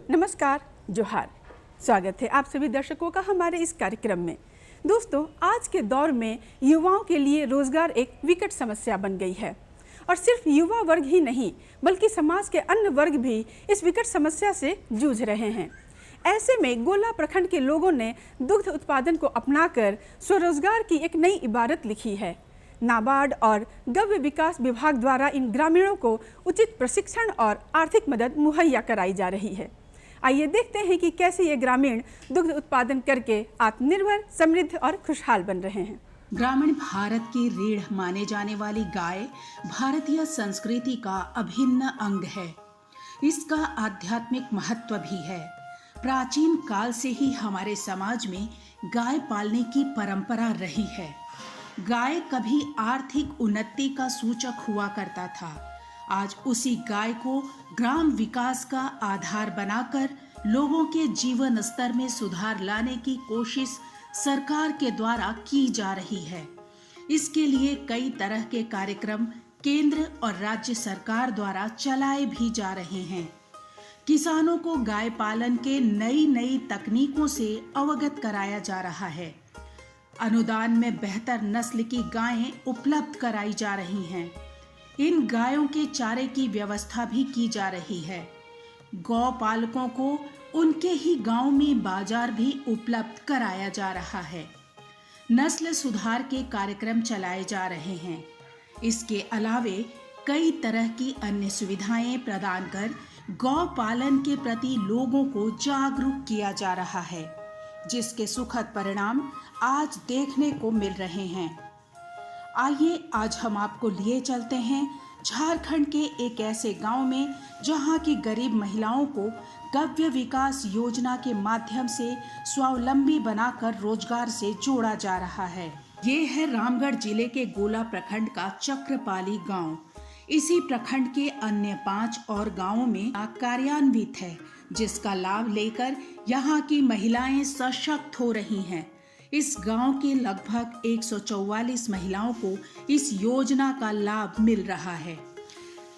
नमस्कार, जोहार। स्वागत है आप सभी दर्शकों का हमारे इस कार्यक्रम में। दोस्तों, आज के दौर में युवाओं के लिए रोजगार एक विकट समस्या बन गई है और सिर्फ युवा वर्ग ही नहीं बल्कि समाज के अन्य वर्ग भी इस विकट समस्या से जूझ रहे हैं। ऐसे में गोला प्रखंड के लोगों ने दुग्ध उत्पादन को अपनाकर स्वरोजगार की एक नई इबारत लिखी है। नाबार्ड और गव्य विकास विभाग द्वारा इन ग्रामीणों को उचित प्रशिक्षण और आर्थिक मदद मुहैया कराई जा रही है। आइए देखते हैं कि कैसे ये ग्रामीण दुग्ध उत्पादन करके आत्मनिर्भर, समृद्ध और खुशहाल बन रहे हैं। ग्रामीण भारत की रीढ़ माने जाने वाली गाय भारतीय संस्कृति का अभिन्न अंग है। इसका आध्यात्मिक महत्व भी है। प्राचीन काल से ही हमारे समाज में गाय पालने की परंपरा रही है। गाय कभी आर्थिक उन्नति का सूचक हुआ करता था। आज उसी गाय को ग्राम विकास का आधार बनाकर लोगों के जीवन स्तर में सुधार लाने की कोशिश सरकार के द्वारा की जा रही है। इसके लिए कई तरह के कार्यक्रम केंद्र और राज्य सरकार द्वारा चलाए भी जा रहे हैं। किसानों को गाय पालन के नई तकनीकों से अवगत कराया जा रहा है। अनुदान में बेहतर नस्ल की गायें उपलब्ध कराई जा रही हैं। इन गायों के चारे की व्यवस्था भी की जा रही है। गौ पालकों को उनके ही गांव में बाजार भी उपलब्ध कराया जा रहा है। नस्ल सुधार के कार्यक्रम चलाए जा रहे हैं। इसके अलावे कई तरह की अन्य सुविधाएं प्रदान कर गौ पालन के प्रति लोगों को जागरूक किया जा रहा है, जिसके सुखद परिणाम आज देखने को मिल रहे हैं। आइए आज हम आपको लिए चलते हैं झारखंड के एक ऐसे गांव में जहां की गरीब महिलाओं को गव्य विकास योजना के माध्यम से स्वावलंबी बनाकर रोजगार से जोड़ा जा रहा है। ये है रामगढ़ जिले के गोला प्रखंड का चक्रपाली गांव। इसी प्रखंड के अन्य 5 और गांवों में कार्यान्वित है, जिसका लाभ लेकर यहाँ की महिलाएं सशक्त हो रही हैं। इस गांव के लगभग 144 महिलाओं को इस योजना का लाभ मिल रहा है।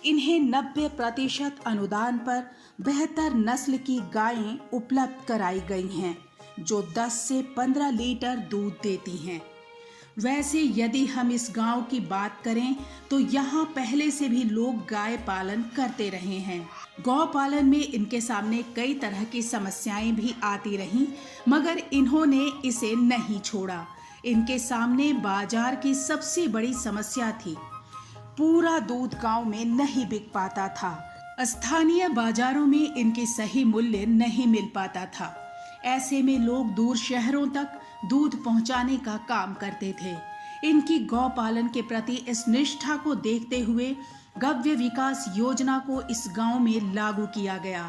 इन्हें 90% अनुदान पर बेहतर नस्ल की गायें उपलब्ध कराई गई हैं, जो 10 से 15 लीटर दूध देती हैं। वैसे यदि हम इस गांव की बात करें तो यहाँ पहले से भी लोग गाय पालन करते रहे हैं। गौ पालन में इनके सामने कई तरह की समस्याएं भी आती रहीं, मगर इन्होंने इसे नहीं छोड़ा। इनके सामने बाजार की सबसे बड़ी समस्या थी। पूरा दूध गांव में नहीं बिक पाता था। स्थानीय बाजारों में इनके सही मूल्य नहीं मिल पाता था। ऐसे में लोग दूर शहरों तक दूध पहुंचाने का काम करते थे। इनकी गौ पालन के प्रति इस निष्ठा को देखते हुए गव्य विकास योजना को इस गांव में लागू किया गया।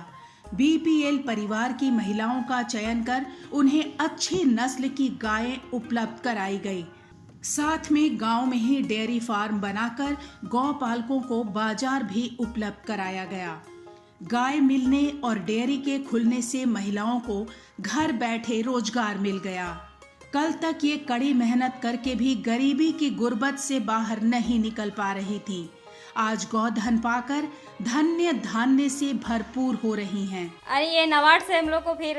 बीपीएल परिवार की महिलाओं का चयन कर उन्हें अच्छी नस्ल की गायें उपलब्ध कराई गई। साथ में गांव में ही डेयरी फार्म बनाकर गौ पालकों को बाजार भी उपलब्ध कराया गया। गाय मिलने और डेयरी के खुलने से महिलाओं को घर बैठे रोजगार मिल गया। कल तक ये कड़ी मेहनत करके भी गरीबी की गुर्बत से बाहर नहीं निकल पा रही थी। आज गोधन पाकर धन्य धान्य से भरपूर हो रही हैं। अरे ये नाबार्ड से हम लोग को फिर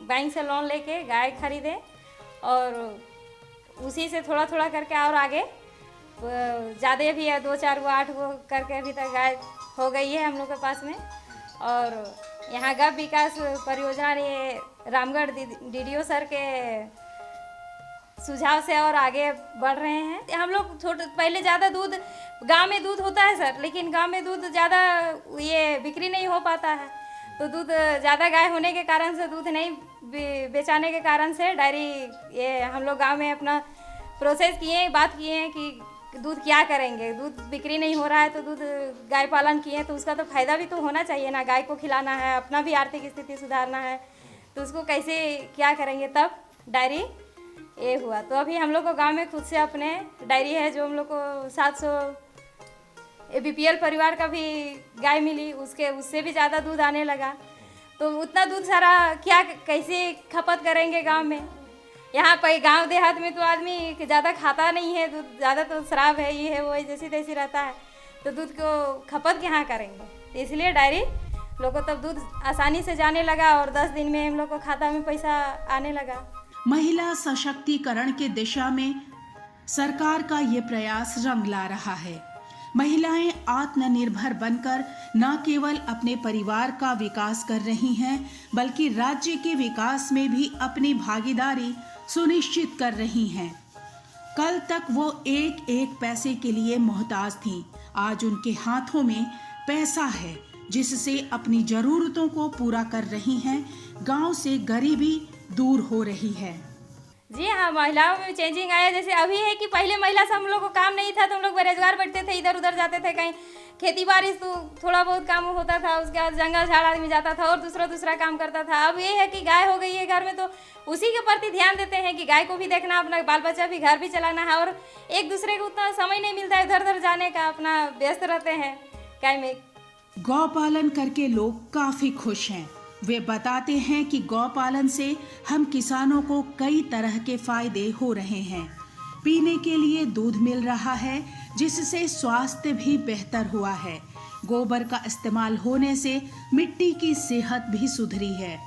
बैंक से लोन लेके गाय खरीदे और उसी से थोड़ा थोड़ा करके और आगे ज़्यादा भी है, 2-4 गो 8 गो करके अभी तक गाय हो गई है हम लोग के पास में। और यहाँ गव्य विकास परियोजना ये रामगढ़ डीडीओ सर के सुझाव से और आगे बढ़ रहे हैं। हम लोग पहले ज़्यादा दूध गांव में दूध होता है सर, लेकिन गांव में दूध ज़्यादा ये बिक्री नहीं हो पाता है। तो दूध ज़्यादा गाय होने के कारण से दूध नहीं बेचाने के कारण से डायरी ये हम लोग गांव में अपना प्रोसेस किए, बात किए हैं कि दूध क्या करेंगे। दूध बिक्री नहीं हो रहा है तो दूध गाय पालन किए तो उसका तो फायदा भी तो होना चाहिए ना। गाय को खिलाना है, अपना भी आर्थिक स्थिति सुधारना है, तो उसको कैसे क्या करेंगे। तब डायरी ये हुआ। तो अभी हम लोग को गांव में खुद से अपने डायरी है, जो हम लोग को 700 बीपीएल परिवार का भी गाय मिली, उससे भी ज़्यादा दूध आने लगा। तो उतना दूध सारा क्या कैसे खपत करेंगे गांव में। यहाँ पर गांव देहात में तो आदमी ज़्यादा खाता नहीं है दूध, ज़्यादा तो शराब है, ये है वो है, जैसी तैसी रहता है। तो दूध को खपत यहाँ करेंगे, तो इसलिए डायरी लोग को तब दूध आसानी से जाने लगा और 10 दिन में हम लोग को खाता में पैसा आने लगा। महिला सशक्तिकरण के दिशा में सरकार का ये प्रयास रंग ला रहा है। महिलाएं आत्मनिर्भर बनकर न केवल अपने परिवार का विकास कर रही हैं, बल्कि राज्य के विकास में भी अपनी भागीदारी सुनिश्चित कर रही हैं। कल तक वो एक एक पैसे के लिए मोहताज थीं। आज उनके हाथों में पैसा है, जिससे अपनी जरूरतों को पूरा कर रही हैं। गांव से गरीबी दूर हो रही है। जी हाँ, महिलाओं में चेंजिंग आया। जैसे अभी है कि पहले महिला से हम लोग को काम नहीं था तो हम लोग बेरोजगार बैठते थे, इधर उधर जाते थे, कहीं खेती बाड़ी तो थोड़ा बहुत काम होता था, उसके बाद जंगल झाड़ आदमी जाता था और दूसरा काम करता था। अब ये है कि गाय हो गई है घर में, तो उसी के प्रति ध्यान देते हैं कि गाय को भी देखना, अपना बाल बच्चा भी, घर भी चलाना है, और एक दूसरे को उतना समय नहीं मिलता है इधर उधर जाने का, अपना व्यस्त रहते हैं गाय में। गौ पालन करके लोग काफी खुश हैं। वे बताते हैं कि गौ पालन से हम किसानों को कई तरह के फायदे हो रहे हैं। पीने के लिए दूध मिल रहा है, जिससे स्वास्थ्य भी बेहतर हुआ है। गोबर का इस्तेमाल होने से मिट्टी की सेहत भी सुधरी है।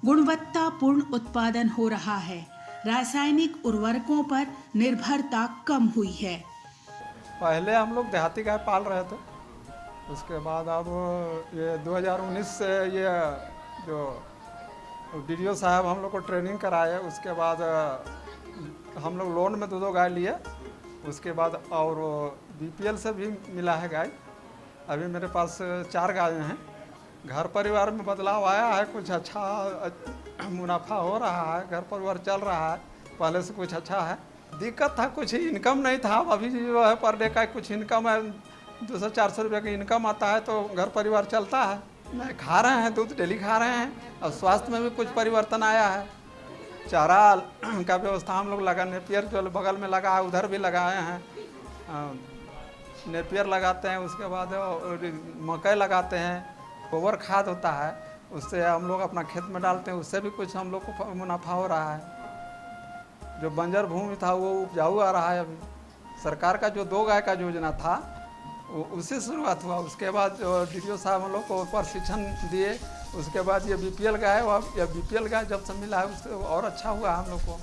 गुणवत्तापूर्ण उत्पादन हो रहा है। रासायनिक उर्वरकों पर निर्भरता कम हुई है। पहले हम लोग देहाती गाय पाल रहे थे, उसके बाद अब ये 2019 से ये जो डीडीओ साहब हम लोग को ट्रेनिंग कराए, उसके बाद हम लोग लोन में 2 गाय लिए। उसके बाद और बीपीएल से भी मिला है गाय। अभी मेरे पास 4 गाय हैं। घर परिवार में बदलाव आया है, कुछ अच्छा मुनाफा हो रहा है, घर परिवार चल रहा है, पहले से कुछ अच्छा है। दिक्कत था कुछ इनकम नहीं था, अभी जो है पर डे का कुछ इनकम है, 200-400 रुपये की इनकम आता है तो घर परिवार चलता है। नहीं, खा रहे हैं, दूध डेली खा रहे हैं, और स्वास्थ्य में भी कुछ परिवर्तन आया है। चारा का व्यवस्था हम लोग लगा, नेपियर जो बगल में लगा है उधर भी लगाए हैं, नेपियर लगाते हैं। उसके बाद मकई लगाते हैं, गोबर खाद होता है, उससे हम लोग अपना खेत में डालते हैं, उससे भी कुछ हम लोग को मुनाफा हो रहा है। जो बंजर भूमि था वो उपजाऊ आ रहा है। अभी सरकार का जो 2 गाय का योजना था उससे शुरुआत हुआ। उसके बाद डीडीओ साहब हम लोग को प्रशिक्षण दिए। उसके बाद ये बीपीएल गाय, या बीपीएल गाय जब से मिला है उससे और अच्छा हुआ हम लोग को।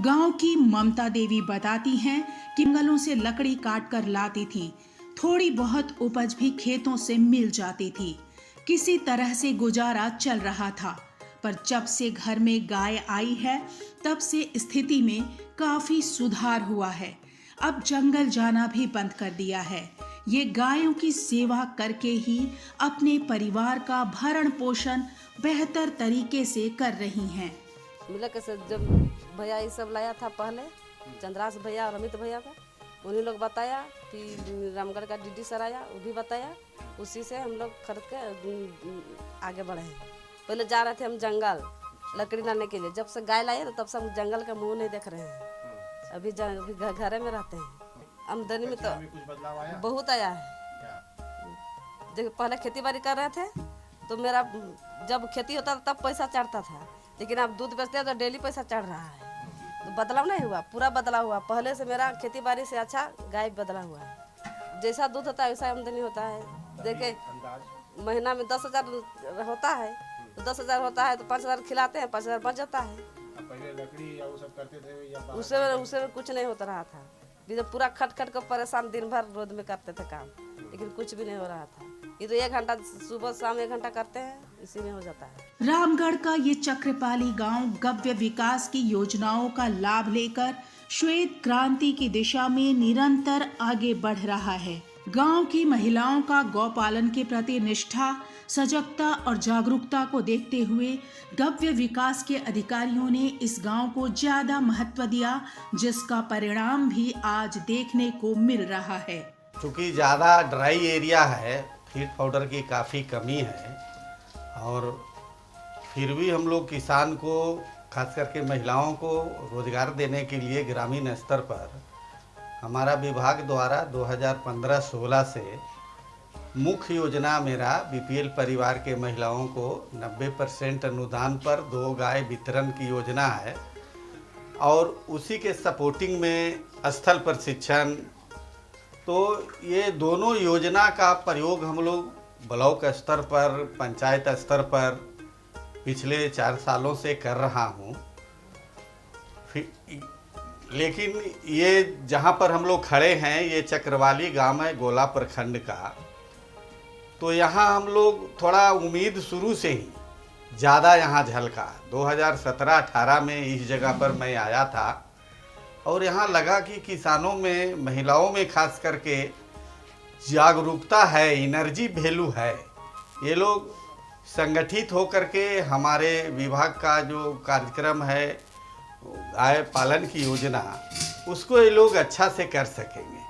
गांव की ममता देवी बताती हैं कि जंगलों से लकड़ी काट कर लाती थी। थोड़ी बहुत उपज भी खेतों से मिल जाती थी। किसी तरह से गुजारा चल रहा था, पर जब से घर में गाय आई है तब से स्थिति में काफी सुधार हुआ है। अब जंगल जाना भी बंद कर दिया है। ये गायों की सेवा करके ही अपने परिवार का भरण पोषण बेहतर तरीके से कर रही हैं। मिला के जब भैया ये सब लाया था पहले, चंद्रास भैया और अमित भैया का, उन्हीं लोग बताया कि रामगढ़ का डीडी सर आया, वो भी बताया, उसी से हम लोग खरीद के आगे बढ़े हैं। पहले जा रहे थे हम जंगल लकड़ी लाने के लिए, जब से गाय लाए तो तब से हम जंगल का मुंह नहीं देख रहे हैं। अभी घरे में रहते हैं। आमदनी में तो बहुत आया है। देखो पहले खेती बाड़ी कर रहे थे तो मेरा जब खेती होता था तब पैसा चढ़ता था, लेकिन अब दूध बेचते हैं तो डेली पैसा चढ़ रहा है। तो बदलाव नहीं हुआ, पूरा बदलाव हुआ। पहले से मेरा खेती बाड़ी से अच्छा गाय बदला हुआ है। जैसा दूध होता है वैसा आमदनी होता है। देखे महीना में 10,000 होता है तो 10,000 होता है तो 5,000 खिलाते हैं, 5,000 बच जाता है। पहले लकड़ी या वो सब करते थे या उसे कुछ नहीं होता रहा था। तो पूरा खट खट कर परेशान दिन भर रोड में करते थे काम, लेकिन कुछ भी नहीं हो रहा था। ये तो 1 घंटा सुबह शाम 1 घंटा करते हैं, इसी में हो जाता है। रामगढ़ का ये चक्रपाली गांव गव्य विकास की योजनाओं का लाभ लेकर श्वेत क्रांति की दिशा में निरंतर आगे बढ़ रहा है। गांव की महिलाओं का गौपालन के प्रति निष्ठा, सजगता और जागरूकता को देखते हुए गव्य विकास के अधिकारियों ने इस गांव को ज्यादा महत्व दिया, जिसका परिणाम भी आज देखने को मिल रहा है। चूँकि ज़्यादा ड्राई एरिया है, फीड पाउडर की काफ़ी कमी है, और फिर भी हम लोग किसान को, खास करके महिलाओं को रोजगार देने के लिए ग्रामीण स्तर पर हमारा विभाग द्वारा 2015-16 से मुख्य योजना मेरा बीपीएल परिवार के महिलाओं को 90% अनुदान पर 2 गाय वितरण की योजना है, और उसी के सपोर्टिंग में स्थल प्रशिक्षण। तो ये दोनों योजना का प्रयोग हम लोग ब्लॉक स्तर पर, पंचायत स्तर पर पिछले 4 सालों से कर रहा हूँ। लेकिन ये जहाँ पर हम लोग खड़े हैं, ये चक्रवाली गांव है गोला प्रखंड का। तो यहाँ हम लोग थोड़ा उम्मीद शुरू से ही ज़्यादा यहाँ झलका। 2017-18 में इस जगह पर मैं आया था और यहाँ लगा कि किसानों में, महिलाओं में खास करके जागरूकता है, एनर्जी वैल्यू है। ये लोग संगठित होकर के हमारे विभाग का जो कार्यक्रम है गाय पालन की योजना, उसको ये लोग अच्छा से कर सकेंगे।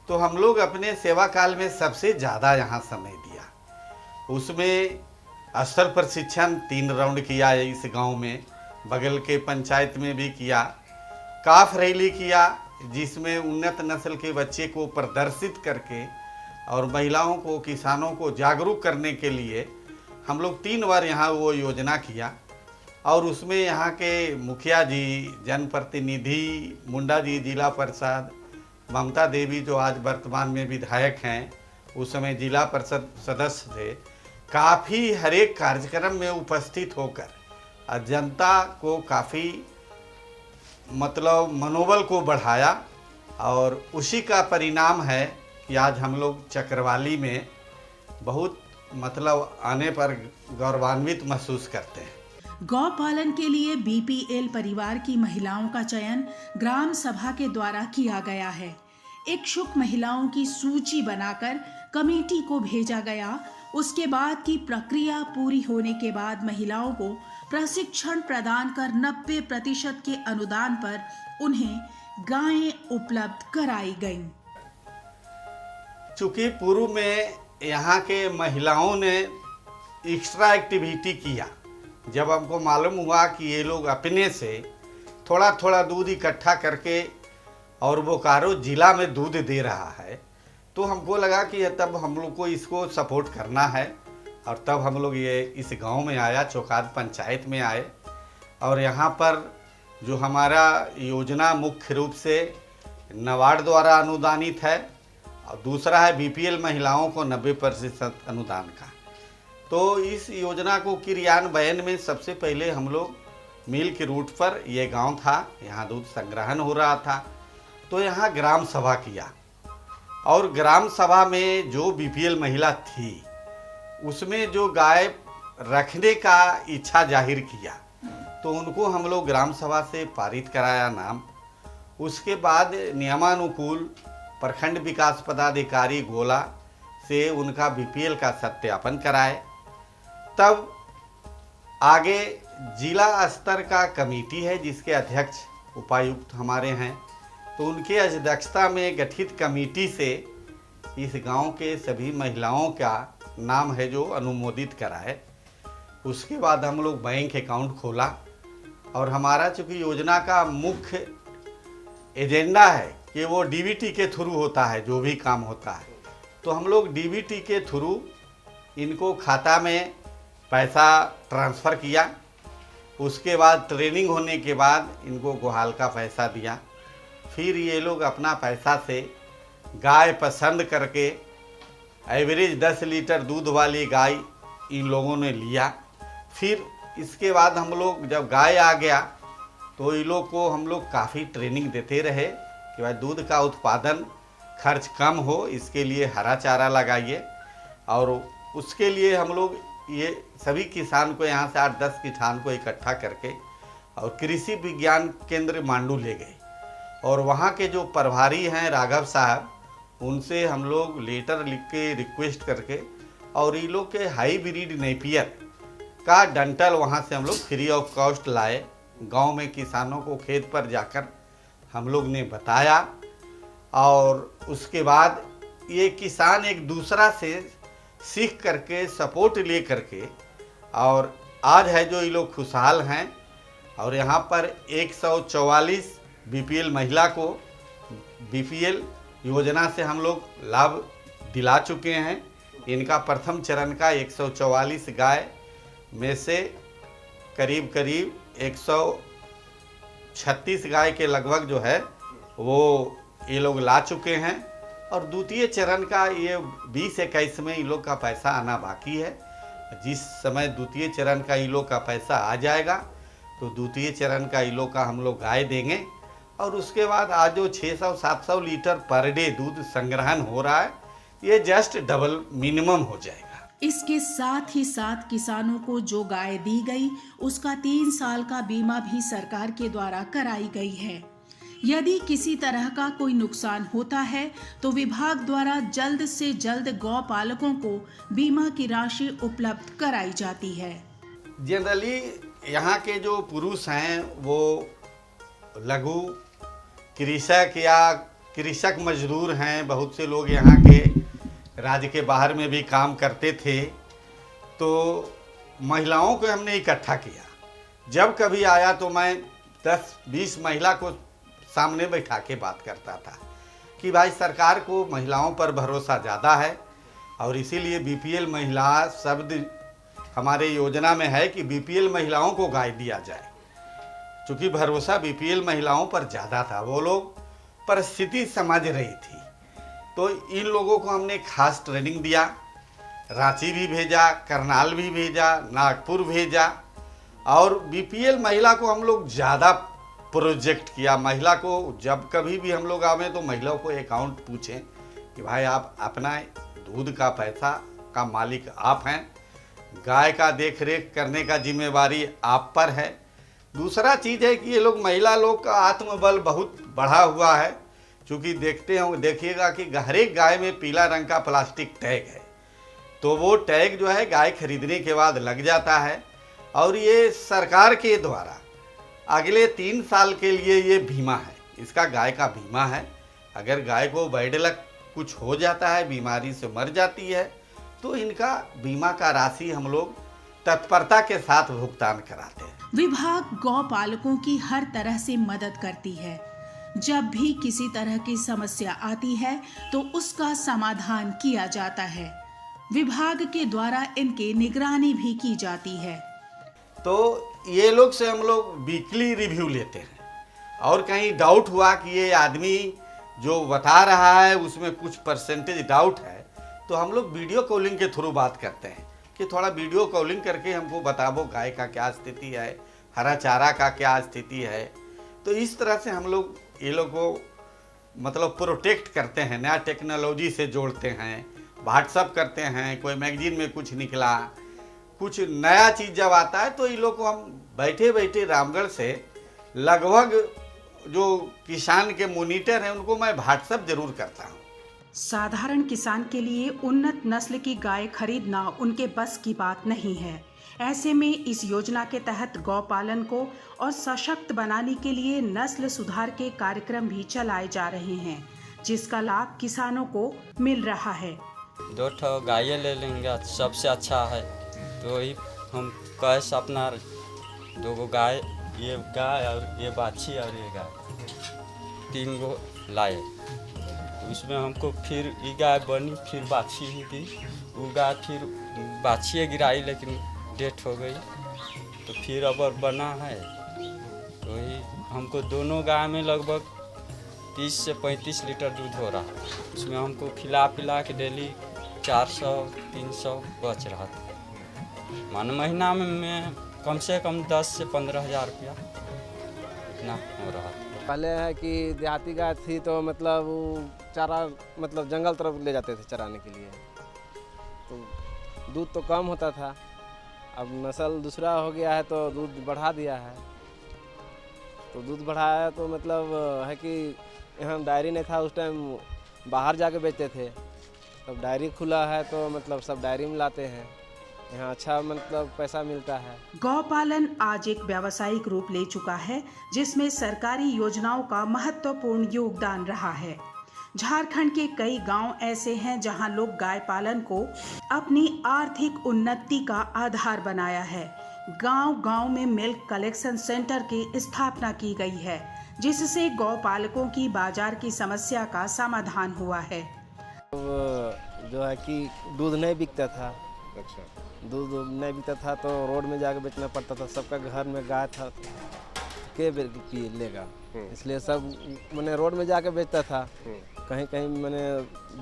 तो हम लोग अपने सेवा काल में सबसे ज़्यादा यहाँ समय दिया। उसमें स्तर प्रशिक्षण 3 राउंड किया है इस गांव में, बगल के पंचायत में भी किया। काफ रैली किया जिसमें उन्नत नस्ल के बच्चे को प्रदर्शित करके और महिलाओं को, किसानों को जागरूक करने के लिए हम लोग 3 बार यहाँ वो योजना किया। और उसमें यहाँ के मुखिया जी, जनप्रतिनिधि, मुंडा जी जिला परिषद, ममता देवी जो आज वर्तमान में विधायक हैं, उस समय जिला परिषद सदस्य थे, काफ़ी हर एक कार्यक्रम में उपस्थित होकर जनता को काफ़ी मतलब मनोबल को बढ़ाया। और उसी का परिणाम है कि आज हम लोग चक्रवाली में बहुत मतलब आने पर गौरवान्वित महसूस करते हैं। गौ पालन के लिए बीपीएल परिवार की महिलाओं का चयन ग्राम सभा के द्वारा किया गया है। इच्छुक महिलाओं की सूची बनाकर कमेटी को भेजा गया। उसके बाद की प्रक्रिया पूरी होने के बाद महिलाओं को प्रशिक्षण प्रदान कर 90% के अनुदान पर उन्हें गायें उपलब्ध कराई गईं। चूँकि पूर्व में यहाँ के महिलाओं ने एक्स्ट्रा एक्टिविटी किया, जब हमको मालूम हुआ कि ये लोग अपने से थोड़ा थोड़ा दूध इकट्ठा करके और बोकारो ज़िला में दूध दे रहा है, तो हमको लगा कि तब हम लोग को इसको सपोर्ट करना है। और तब हम लोग ये इस गांव में आया, चौकाद पंचायत में आए। और यहाँ पर जो हमारा योजना मुख्य रूप से नाबार्ड द्वारा अनुदानित है और दूसरा है बीपीएल महिलाओं को 90% अनुदान का। तो इस योजना को क्रियान्वयन में सबसे पहले हम लोग मिल के रूट पर, ये गांव था, यहाँ दूध संग्रहण हो रहा था, तो यहाँ ग्राम सभा किया। और ग्राम सभा में जो बीपीएल महिला थी, उसमें जो गाय रखने का इच्छा जाहिर किया, तो उनको हम लोग ग्राम सभा से पारित कराया नाम। उसके बाद नियमानुकूल प्रखंड विकास पदाधिकारी गोला से उनका बीपीएल का सत्यापन कराए। तब आगे जिला स्तर का कमेटी है जिसके अध्यक्ष उपायुक्त हमारे हैं, तो उनके अध्यक्षता में गठित कमेटी से इस गांव के सभी महिलाओं का नाम है जो अनुमोदित कराए। उसके बाद हम लोग बैंक अकाउंट खोला। और हमारा चूँकि योजना का मुख्य एजेंडा है कि वो डीबीटी के थ्रू होता है, जो भी काम होता है, तो हम लोग डीबीटी के थ्रू इनको खाता में पैसा ट्रांसफ़र किया। उसके बाद ट्रेनिंग होने के बाद इनको गोहाल का पैसा दिया। फिर ये लोग अपना पैसा से गाय पसंद करके एवरेज 10 लीटर दूध वाली गाय इन लोगों ने लिया। फिर इसके बाद हम लोग जब गाय आ गया तो इन लोग को हम लोग काफ़ी ट्रेनिंग देते रहे कि भाई दूध का उत्पादन खर्च कम हो, इसके लिए हरा चारा लगाइए। और उसके लिए हम लोग ये सभी किसान को यहाँ से 8-10 किसान को इकट्ठा करके और कृषि विज्ञान केंद्र मांडू ले गए। और वहाँ के जो प्रभारी हैं राघव साहब, उनसे हम लोग लेटर लिख के रिक्वेस्ट करके और ये लोग के हाईब्रिड नेपियर का डंटल वहाँ से हम लोग फ्री ऑफ कॉस्ट लाए। गांव में किसानों को खेत पर जाकर हम लोग ने बताया। और उसके बाद ये किसान एक दूसरा से सीख करके, सपोर्ट ले करके, और आज है जो ये लोग खुशहाल हैं। और यहाँ पर 144 बीपीएल महिला को बीपीएल योजना से हम लोग लाभ दिला चुके हैं। इनका प्रथम चरण का 144 गाय में से करीब 136 गाय के लगभग जो है वो ये लोग ला चुके हैं। और द्वितीय चरण का ये 20-21 में इन लोग का पैसा आना बाकी है। जिस समय द्वितीय चरण का इन लोग का पैसा आ जाएगा तो द्वितीय चरण का इन लोग का हम लोग गाय देंगे और उसके बाद आज जो 600-700 लीटर पर डे दूध संग्रहण हो रहा है ये जस्ट डबल मिनिमम हो जाएगा। इसके साथ ही साथ किसानों को जो गाय दी गई उसका 3 साल का बीमा भी सरकार के द्वारा कराई गई है। यदि किसी तरह का कोई नुकसान होता है तो विभाग द्वारा जल्द से जल्द गौ पालकों को बीमा की राशि उपलब्ध कराई जाती है। जनरली यहाँ के जो पुरुष हैं वो लघु कृषक या कृषक मजदूर हैं। बहुत से लोग यहाँ के राज्य के बाहर में भी काम करते थे, तो महिलाओं को हमने इकट्ठा किया। जब कभी आया तो मैं 10-20 महिला को सामने बैठा के बात करता था कि भाई सरकार को महिलाओं पर भरोसा ज़्यादा है और इसीलिए बीपीएल महिला शब्द हमारे योजना में है कि बीपीएल महिलाओं को गाय दिया जाए। चूँकि भरोसा बीपीएल महिलाओं पर ज़्यादा था, वो लोग परिस्थिति समझ रही थी, तो इन लोगों को हमने खास ट्रेनिंग दिया। रांची भी भेजा, करनाल भी भेजा, नागपुर भेजा और बीपीएल महिला को हम लोग ज़्यादा प्रोजेक्ट किया। महिला को जब कभी भी हम लोग आवे तो महिलाओं को अकाउंट पूछें कि भाई आप अपना दूध का पैसा का मालिक आप हैं, गाय का देख रेख करने का जिम्मेवारी आप पर है। दूसरा चीज़ है कि ये लोग महिला लोग का आत्मबल बहुत बढ़ा हुआ है। चूँकि देखिएगा कि हर एक गाय में पीला रंग का प्लास्टिक टैग है, तो वो टैग जो है गाय खरीदने के बाद लग जाता है और ये सरकार के द्वारा अगले 3 साल के लिए ये बीमा है। इसका गाय का बीमा है। अगर गाय को बैड लक कुछ हो जाता है, बीमारी से मर जाती है, तो इनका बीमा का राशि हम लोग तत्परता के साथ भुगतान कराते हैं। विभाग गौ पालकों की हर तरह से मदद करती है। जब भी किसी तरह की समस्या आती है तो उसका समाधान किया जाता है। विभाग के द्वारा इनकी निगरानी भी की जाती है। तो ये लोग से हम लोग वीकली रिव्यू लेते हैं और कहीं डाउट हुआ कि ये आदमी जो बता रहा है उसमें कुछ परसेंटेज डाउट है, तो हम लोग वीडियो कॉलिंग के थ्रू बात करते हैं कि थोड़ा वीडियो कॉलिंग करके हमको बताओ गाय का क्या स्थिति है, हरा चारा का क्या स्थिति है। तो इस तरह से हम लोग ये लोग को मतलब प्रोटेक्ट करते हैं, नया टेक्नोलॉजी से जोड़ते हैं, व्हाट्सअप करते हैं। कोई मैगजीन में कुछ निकला, कुछ नया चीज़ जब आता है तो इन लोग को हम बैठे बैठे रामगढ़ से लगभग जो किसान के मोनीटर हैं उनको मैं व्हाट्सएप जरूर करता हूँ। साधारण किसान के लिए उन्नत नस्ल की गाय खरीदना उनके बस की बात नहीं है। ऐसे में इस योजना के तहत गौपालन को और सशक्त बनाने के लिए नस्ल सुधार के कार्यक्रम भी चलाए जा रहे हैं, जिसका लाभ किसानों को मिल रहा है। 2 ठो गाय ले लेंगे, सबसे अच्छा है। तो वही हम कैश अपना 2 गाय, ये गाय और ये बाछी और ये गाय 3 गो लाए। उसमें हमको फिर ये गाय बनी, फिर बाछी ही दी। वो गाय फिर बाछी गिराई लेकिन डेथ हो गई, तो फिर अब बना है। तो वही हमको दोनों गाय में लगभग 30 से 35 लीटर दूध हो रहा है। उसमें हमको खिला पिला के डेली 400-300 बच रहा था। मानो महीना में कम से कम 10 से 15 हज़ार रुपया इतना हो रहा था। पहले है कि देहाती गाय थी तो मतलब वो चारा मतलब जंगल तरफ ले जाते थे चराने के लिए, तो दूध तो कम होता था। अब नस्ल दूसरा हो गया है तो दूध बढ़ा दिया है। तो दूध बढ़ाया तो मतलब है कि यहाँ डायरी नहीं था उस टाइम, बाहर जाके बेचते थे। अब डायरी खुला है तो मतलब सब डायरी में लाते हैं, यहाँ अच्छा मतलब पैसा मिलता है। गौपालन आज एक व्यावसायिक रूप ले चुका है, जिसमें सरकारी योजनाओं का महत्वपूर्ण योगदान रहा है। झारखंड के कई गांव ऐसे हैं जहां लोग गाय पालन को अपनी आर्थिक उन्नति का आधार बनाया है। गांव-गांव में मिल्क कलेक्शन सेंटर की स्थापना की गई है, जिससे गौपालकों की बाजार की समस्या का समाधान हुआ है। जो है कि दूध नहीं बिकता था। अच्छा, दूध नहीं बिकता था तो रोड में जाके बेचना पड़ता था। सबका घर में गाय था, के लेगा, इसलिए सब मैंने रोड में जाके बेचता था। कहीं कहीं मैंने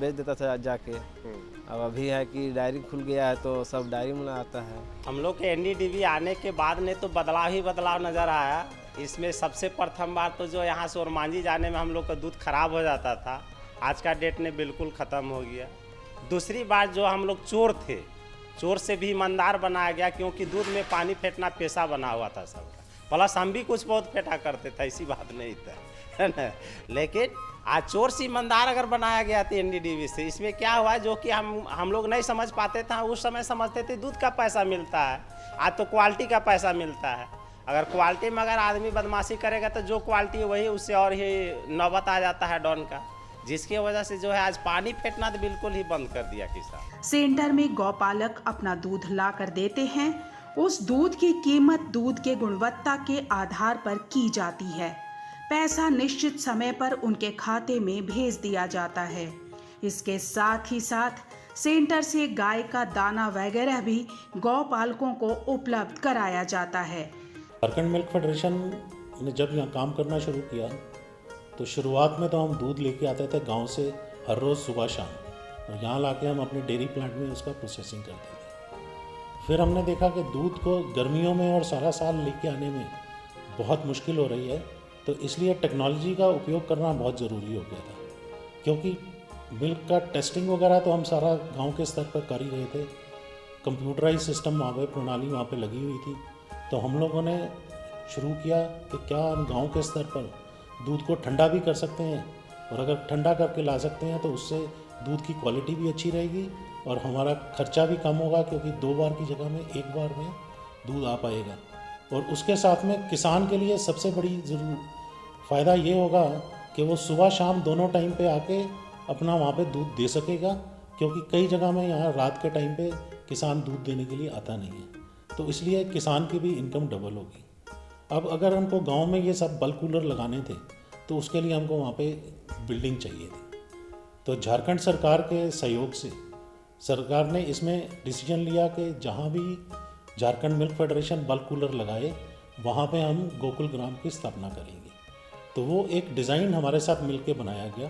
बेच देता था जाके। अब अभी है कि डायरी खुल गया है तो सब डायरी में आता है। हम लोग के एनडीडीबी आने के बाद में तो बदलाव ही बदलाव नज़र आया। इसमें सबसे प्रथम बार तो जो यहाँ से ओरमांझी जाने में हम लोग का दूध खराब हो जाता था, आज का डेट में बिल्कुल ख़त्म हो गया। दूसरी बात जो हम लोग चोर थे, चोर से भी ईमानदार बनाया गया, क्योंकि दूध में पानी फेंटना पेशा बना हुआ था सबका। प्लस हम भी कुछ बहुत फेंटा करते थे, ऐसी बात नहीं था, है ना। लेकिन आज चोर से ईमानदार अगर बनाया गया था एनडीडीबी से, इसमें क्या हुआ जो कि हम लोग नहीं समझ पाते थे। उस समय समझते थे दूध का पैसा मिलता है, आज तो क्वालिटी का पैसा मिलता है। अगर क्वालिटी में अगर आदमी बदमाशी करेगा तो जो क्वालिटी है वही उससे और ही नौबत आ जाता है डॉन का, जिसकी वजह से जो है आज पानी फेंटना तो बिल्कुल ही बंद कर दिया किसान। सेंटर में गौपालक अपना दूध ला कर देते हैं। उस दूध की कीमत दूध के गुणवत्ता के आधार पर की जाती है। पैसा निश्चित समय पर उनके खाते में भेज दिया जाता है। इसके साथ ही साथ सेंटर से गाय का दाना वगैरह भी गौपालकों को उपलब्ध कराया जाता है। झारखंड मिल्क फेडरेशन ने जब यहाँ काम करना शुरू किया तो शुरुआत में तो हम दूध लेके आते थे गांव से हर रोज़ सुबह शाम, और यहाँ लाके हम अपने डेयरी प्लांट में उसका प्रोसेसिंग करते थे। फिर हमने देखा कि दूध को गर्मियों में और सारा साल लेके आने में बहुत मुश्किल हो रही है, तो इसलिए टेक्नोलॉजी का उपयोग करना बहुत ज़रूरी हो गया था। क्योंकि मिल्क का टेस्टिंग वगैरह तो हम सारा गांव के स्तर पर कर ही रहे थे। कंप्यूटराइज सिस्टम वहाँ पे, प्रणाली वहाँ पे लगी हुई थी। तो हम लोगों ने शुरू किया कि क्या हम गांव के स्तर पर दूध को ठंडा भी कर सकते हैं, और अगर ठंडा करके ला सकते हैं तो उससे दूध की क्वालिटी भी अच्छी रहेगी और हमारा खर्चा भी कम होगा, क्योंकि 2 बार की जगह में 1 बार में दूध आ पाएगा। और उसके साथ में किसान के लिए सबसे बड़ी फ़ायदा ये होगा कि वो सुबह शाम दोनों टाइम पे आके अपना वहाँ पे दूध दे सकेगा, क्योंकि कई जगह में यहाँ रात के टाइम पे किसान दूध देने के लिए आता नहीं है। तो इसलिए किसान की भी इनकम डबल होगी। अब अगर हमको गांव में ये सब बल्क कूलर लगाने थे तो उसके लिए हमको वहाँ पे बिल्डिंग चाहिए थी। तो झारखंड सरकार के सहयोग से सरकार ने इसमें डिसीजन लिया कि जहाँ भी Jharkhand milk federation bulk cooler लगाए वहाँ पे हम गोकुल ग्राम की स्थापना करेंगे। तो वो एक डिज़ाइन हमारे साथ मिलके बनाया गया।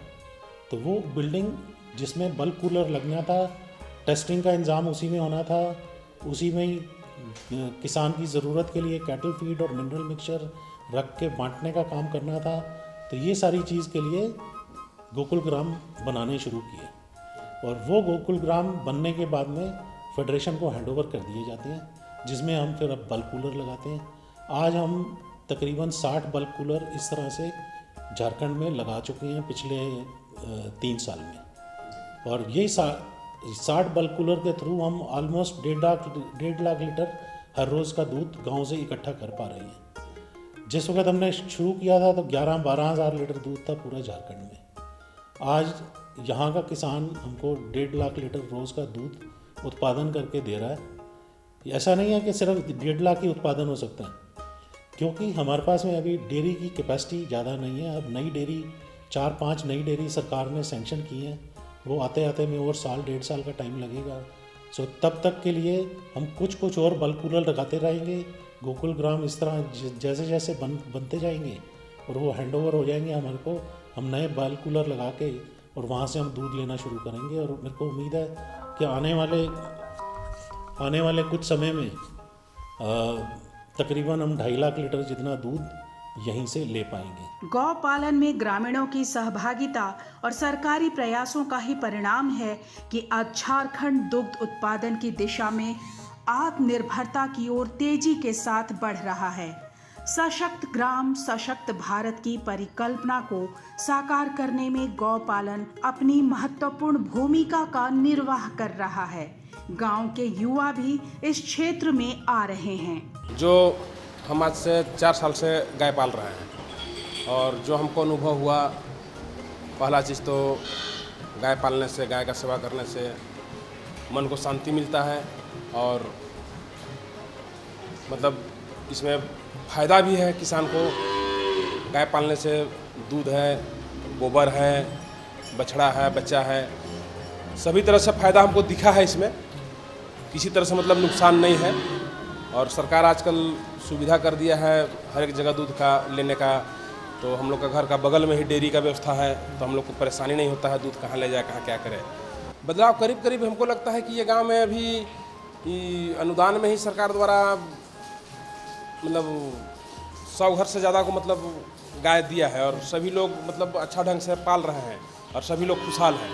तो वो बिल्डिंग जिसमें बल्क कूलर लगना था, टेस्टिंग का इंतज़ाम उसी में होना था, उसी में ही किसान की ज़रूरत के लिए कैटल फीड और मिनरल मिक्सचर रख के बांटने का काम करना था। तो ये सारी चीज़ के लिए गोकुल ग्राम बनाने शुरू किए, और वो गोकुल ग्राम बनने के बाद में फेडरेशन को हैंडओवर कर दिए जाते हैं, जिसमें हम फिर अब बल्क कूलर लगाते हैं। आज हम तकरीबन 60 बल्क कूलर इस तरह से झारखंड में लगा चुके हैं पिछले 3 साल में, और ये 60 बल्क कूलर के थ्रू हम ऑलमोस्ट 1.5 लाख लीटर हर रोज़ का दूध गांव से इकट्ठा कर पा रहे हैं। जिस वक्त हमने शुरू किया था तो 11-12 हज़ार लीटर दूध था पूरा झारखंड में। आज यहाँ का किसान हमको 1.5 लाख लीटर रोज़ का दूध उत्पादन करके दे रहा है। ऐसा नहीं है कि सिर्फ 1.5 लाख ही उत्पादन हो सकता है, क्योंकि हमारे पास में अभी डेयरी की कैपेसिटी ज़्यादा नहीं है। अब नई डेयरी 4-5 नई डेयरी सरकार ने सैंक्शन की हैं, वो आते आते में और 1.5 साल का टाइम लगेगा। सो तब तक के लिए हम कुछ और बल्क कूलर लगाते रहेंगे। गोकुल ग्राम इस तरह जैसे जैसे बनते जाएंगे और वो हैंडओवर हो जाएंगे हमारे को, हम नए बल्क कूलर लगा के और वहाँ से हम दूध लेना शुरू करेंगे। और मेरे को उम्मीद है कि आने वाले कुछ समय में तकरीबन हम 2.5 लाख लीटर जितना दूध यहीं से ले पाएंगे। गौ पालन में ग्रामीणों की सहभागिता और सरकारी प्रयासों का ही परिणाम है कि आज झारखंड दुग्ध उत्पादन की दिशा में आत्मनिर्भरता की ओर तेजी के साथ बढ़ रहा है। सशक्त ग्राम सशक्त भारत की परिकल्पना को साकार करने में गौ पालन अपनी महत्वपूर्ण भूमिका का निर्वाह कर रहा है। गांव के युवा भी इस क्षेत्र में आ रहे हैं। जो हम आज से 4 साल से गाय पाल रहे हैं, और जो हमको अनुभव हुआ, पहला चीज़ तो गाय पालने से, गाय का सेवा करने से मन को शांति मिलता है, और मतलब इसमें फ़ायदा भी है किसान को। गाय पालने से दूध है, गोबर है, बछड़ा है, बच्चा है, सभी तरह से फ़ायदा हमको दिखा है। इसमें किसी तरह से मतलब नुकसान नहीं है। और सरकार आजकल सुविधा कर दिया है हर एक जगह दूध का लेने का, तो हम लोग का घर का बगल में ही डेयरी का व्यवस्था है, तो हम लोग को परेशानी नहीं होता है दूध कहाँ ले जाए, कहाँ क्या करें। बदलाव करीब करीब हमको लगता है कि ये गांव में अभी अनुदान में ही सरकार द्वारा मतलब 100 घर से ज़्यादा को मतलब गाय दिया है, और सभी लोग मतलब अच्छा ढंग से पाल रहे हैं और सभी लोग खुशहाल हैं।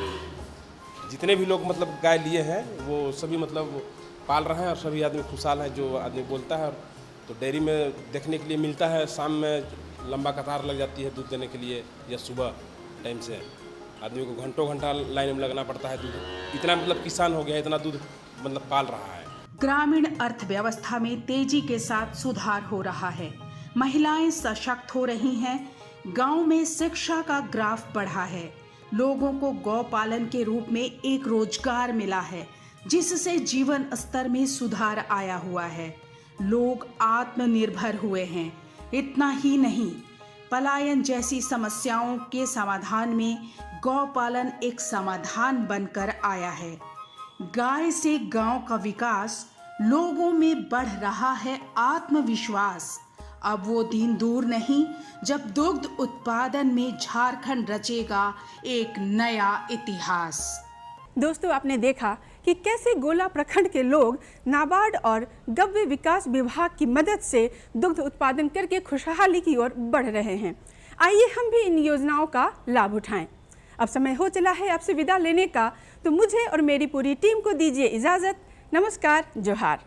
जितने भी लोग मतलब गाय लिए हैं वो सभी मतलब पाल रहे हैं और सभी आदमी खुशहाल हैं। जो आदमी बोलता है तो डेयरी में देखने के लिए मिलता है, शाम में लंबा कतार लग जाती है दूध देने के लिए, या सुबह टाइम से आदमी को घंटों घंटा लाइन में लगना पड़ता है दूध। इतना मतलब किसान हो गया, इतना दूध मतलब पाल रहा है। ग्रामीण अर्थव्यवस्था में तेजी के साथ सुधार हो रहा है, महिलाएं सशक्त हो रही हैं, गांव में शिक्षा का ग्राफ बढ़ा है, लोगों को गौ पालन के रूप में एक रोजगार मिला है जिससे जीवन स्तर में सुधार आया हुआ है, लोग आत्मनिर्भर हुए हैं। इतना ही नहीं, पलायन जैसी समस्याओं के समाधान में गौ पालन एक समाधान बनकर आया है। गाय से गांव का विकास, लोगों में बढ़ रहा है आत्मविश्वास। अब वो दिन दूर नहीं जब दुग्ध उत्पादन में झारखंड रचेगा एक नया इतिहास। दोस्तों, आपने देखा कि कैसे गोला प्रखंड के लोग नाबार्ड और गव्य विकास विभाग की मदद से दुग्ध उत्पादन करके खुशहाली की ओर बढ़ रहे हैं। आइए हम भी इन योजनाओं का लाभ उठाएं। अब समय हो चला है आपसे विदा लेने का, तो मुझे और मेरी पूरी टीम को दीजिए इजाज़त। नमस्कार, जोहार।